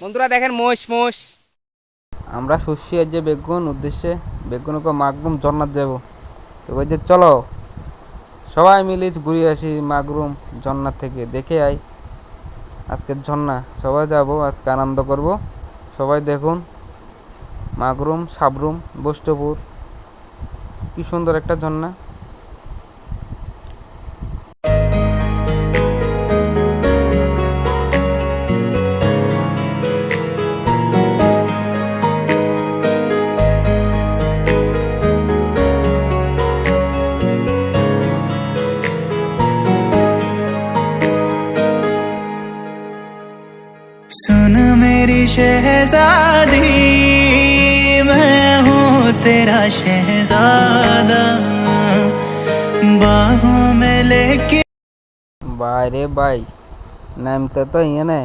বন্ধুরা দেখেন মোষ মোষ। আমরা শস্যের যে বেগুন উদ্দেশ্যে বেগুনকে মাগরুম ঝর্ণাত যাব। তো ওই যে চলো সবাই মিলে ঘুরে আসি মাগরুম ঝর্ণা থেকে দেখে আই আজকের ঝর্ণা। সবাই যাব আজকে আনন্দ করব। সবাই দেখুন মাগরুম সাবরুম বৈষ্টপুর কি সুন্দর একটা ঝর্ণা। सुन मेरी शहजादी मैं हूँ तेरा शहजादा बाहों में लेके বাইরে বাই নামতে তো ইয়ে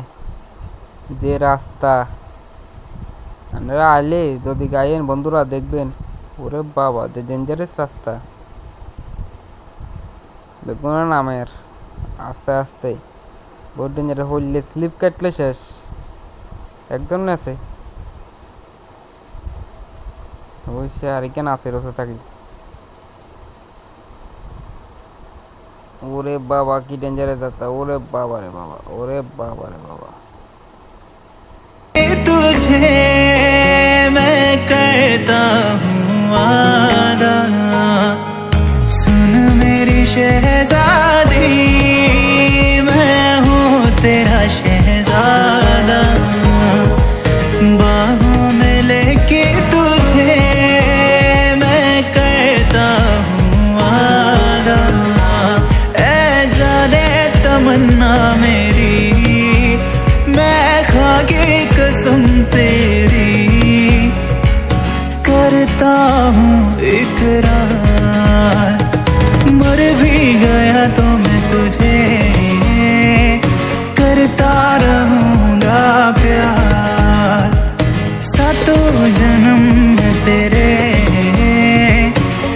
যে রাস্তা আপনারা আইলে যদি গাইয়েন বন্ধুরা দেখবেন ওরে বাবা যে ডেঞ্জারাস রাস্তা বেগুন নামের আস্তে আস্তে বহুত ডেঞ্জারাস হইলে স্লিপ কাটলে শেষ একদম নেছে ওই সে হারিকেন আছে রসে থাকি। ওরে বাবা কি ডেঞ্জারাস রাস্তা ওরে বাবা রে বাবা ওরে বাবা রে বাবা। तुझे मैं करता हूँ वादा सुन मेरी शहजादी मैं हूँ तेरा शहजादा बाहों में लेके तुझे मैं करता हूँ वादा ऐ जाने तमन्ना मेरी मैं खाके कसम तेरी करता हूँ इकरार मर भी गया तो मैं तुझे करता रहूँगा प्यार सातों जन्म में तेरे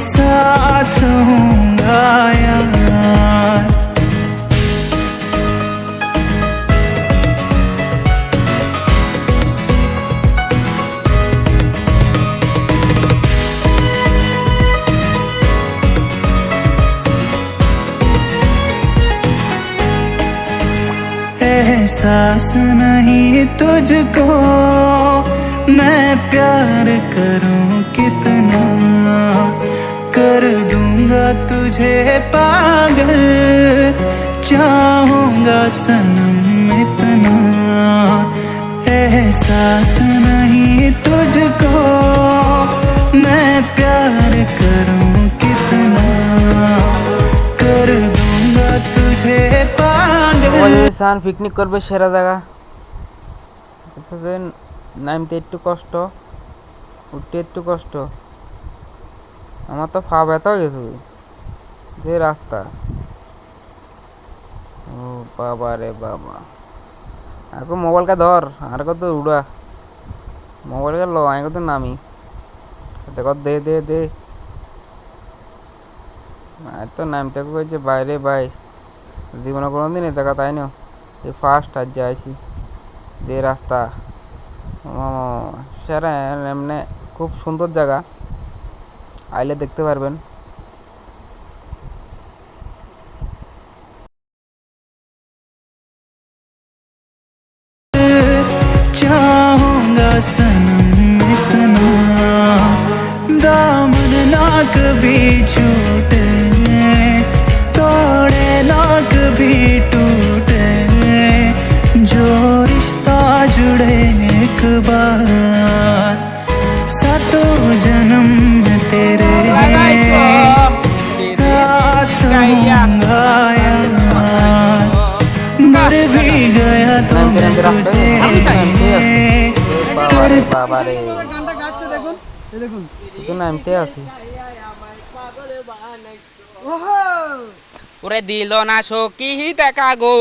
साथ रहूँगा यार। एहसास नहीं तुझको मैं प्यार करूं कितना कर दूंगा तुझे पागल चाहूंगा सनम इतना एहसास नहीं तुझको मैं प्यार करूं कितना कर दूंगा तुझे पागल। সান পিকনিক করবে সেরা জায়গা নামতে একটু কষ্ট উঠতে একটু কষ্ট আমার তো পা ব্যথা হয়ে গেছে যে রাস্তা ও বাবা রে বাবা। আগে মোবাইলটা ধর আর কত উড়া মোবাইলটা লো আমি কত নামি দেখো দে দে দে আর তো নামতে কইছে বাইরে বাই জীবনে কোনোদিন এই জায়গা তাই না এই ফার্স্ট আজ যাইছি যে রাস্তা সেরা এমনি খুব সুন্দর জায়গা আইলে দেখতে পারবেন। चाहूंगा सनम इतना दामन ना कभी छूटे तोड़े ना कभी टूटे जो रिश्ता जुड़े एक बार सातों जन्म में तेरे साथ रहूंगा यार मर भी गया तो मैं तुझे বাবা রে নামতে আছি ওরে দিল না সখী দেখা গো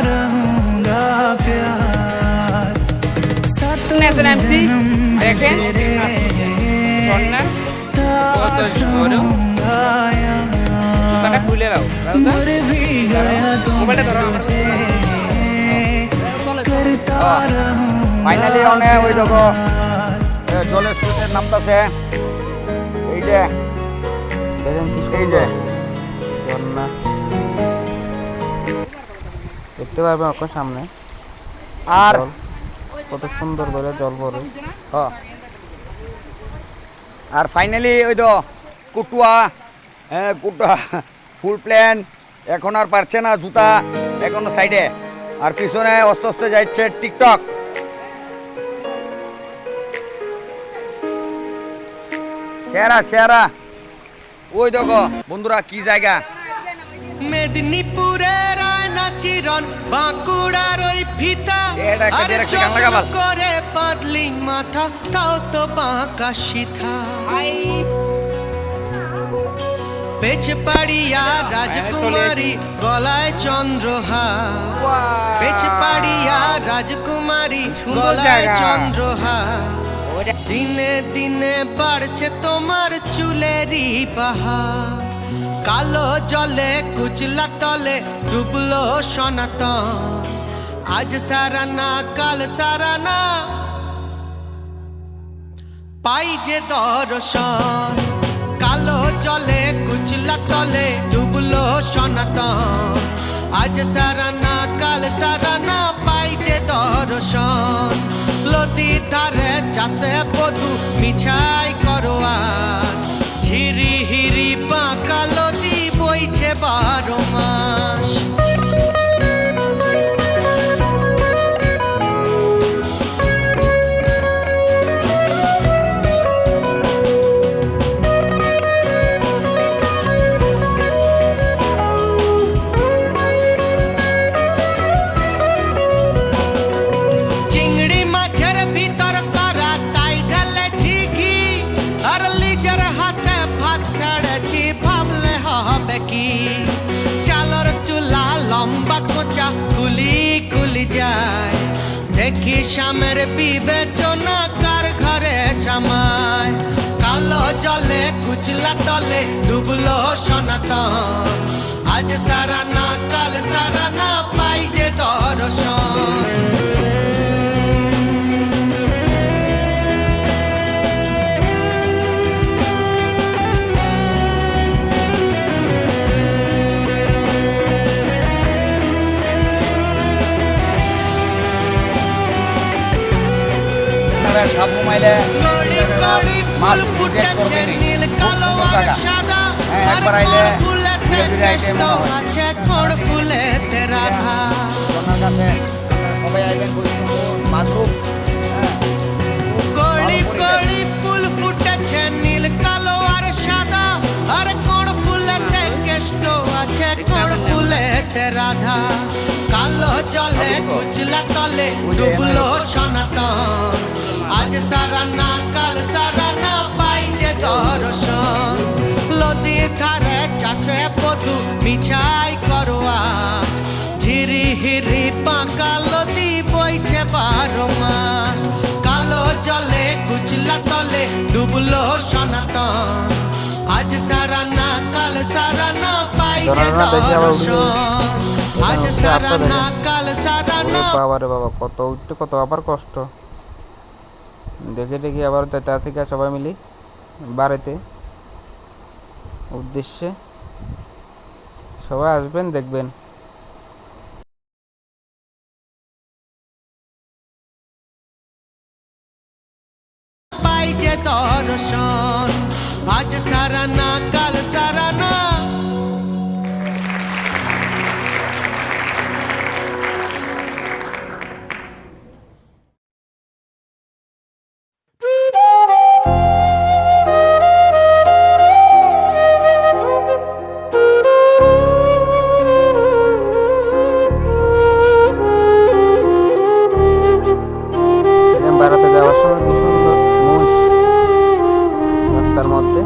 रहूंगा प्यार নেছে নামছি দেখেন ঝর্ণা কত সরু দোকানটা খুলে দাও মোবাইলটা ধরো करता ফাইনালি অনে ওই দেখো জলের স্রোতের নামতাছে এই যে দেখেন কি এই যে সুন্দর ঝর্ণা দেখতে পারবেন আপনার সামনে আর জল কত সুন্দর করে জল পড়ে। হ্যাঁ আর ফাইনালি ওই তো কুটুয়া কুটুয়া ফুল প্ল্যান এখন আর পারছে না জুতা এখনো সাইডে আর পিছনে আস্তে আস্তে যাচ্ছে টিকটক সেরা সেরা ওই দেখো বন্ধুরা কি জায়গা মেদিনীপুরের আয়না চিরন বাঁকুড়ার ওই ফিতা এটা একটা আর direct গান লাগাবাল। চোখ করে পাতলি মাথা তাও তো বাঁকা সিথা পেছে পাড়িয়া রাজকুমারী গলায় চন্দ্রহার পেছে পাড়িয়া রাজকুমারী গলায় জায়গা। চন্দ্রহার দিনে দিনে বাড়ছে তোমার চুলেরই পাহাড় কালো জলে কুচলা তলে ডুবলো সনাতন আজ সারানা কাল সারানা পাই যে দর্শন কালো জলে কুচলা তলে ডুবলো সনাতন আজ সারানা কাল সারানা পাই যে দর্শন লতি ধারে চাষে বধু মিছাই করো আর হিরি হিরি বাঁকা লতি বইছে 12 মাস চিংড়ি মাছের ভিতর করা তাই ঢালেছি ঘি আর লিজার হাতে ভাত ছাড়েছি ভাবলে হবে কি চালর চুলা লম্বা কোচা কুলি কুলি যায় দেখি স্বামের বিবেচনা কার ঘরে সামায় কালো জলে কুচলা তলে ডুবলো সনাতন আজ সারানা কাল সারানা পাই যে দর্শন সাপ ঘুমাইলে কড়ি কড়ি মাছ ফুল জিজ্ঞেস ফুটেছে করবেনি। নীল খুব কালো সুন্দর আর জায়গা। সাদা হ্যাঁ, আর একবার আইলে কোন ফুলেতে ধীরে ধীরে আইতে কৃষ্ণ মনে হয়। আছে কোন ফুলেতে রাধা ওনার কাছে সবাই আইবেন বৈষ্ণব মাধব কড়ি কড়ি ফুল ফুটেছে নীল কালো আর সাদা আর কোন ফুলেতে কৃষ্ণ আছে কোন ফুলেতে রাধা কালো জলে কুচলা তলে ডুবলো সনাতন আজ সারানা কাল সারানা পাই যে দর্শন লদি ধারে চাষে বধু মিছাই করো আজ ঝিরি হিরি পাকা লদি বইছে 12 মাস কালো জলে কুচলা তলে ডুবলো সনাতন আজ সারানা কাল সারানা পাই যে ঝর্ণা দেখে আবার উঠে দর্শন আজ হচ্ছে আপনাদের। সারানা কাল সারানা বাবা রে বাবা কত উঠতে কত আবার কষ্ট দেখে দেখি আবার যেতে আসি গা সবাই মিলি বাড়িতে উদ্দেশ্যে সবাই আসবেন দেখবেন পাই যে দর্শন আজ সারানা কাল সারানা এরকম বেড়াতে যাওয়ার সময় কি সুন্দর মহিষ রাস্তার মধ্যে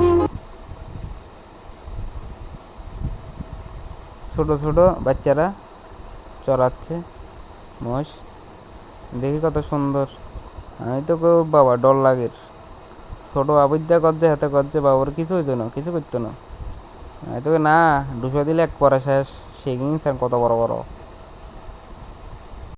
ছোট ছোট বাচ্চারা চড়াচ্ছে মহিষ দেখি কত সুন্দর আমি তো বাবা ডর লাগে ছোট আবিদ্যা করছে হাতে করছে বাবার কিছু হইতো না কিছু করতো না আমি তোকে না দুশো দিলে এক পরে শেষ সেই কত বড় বড়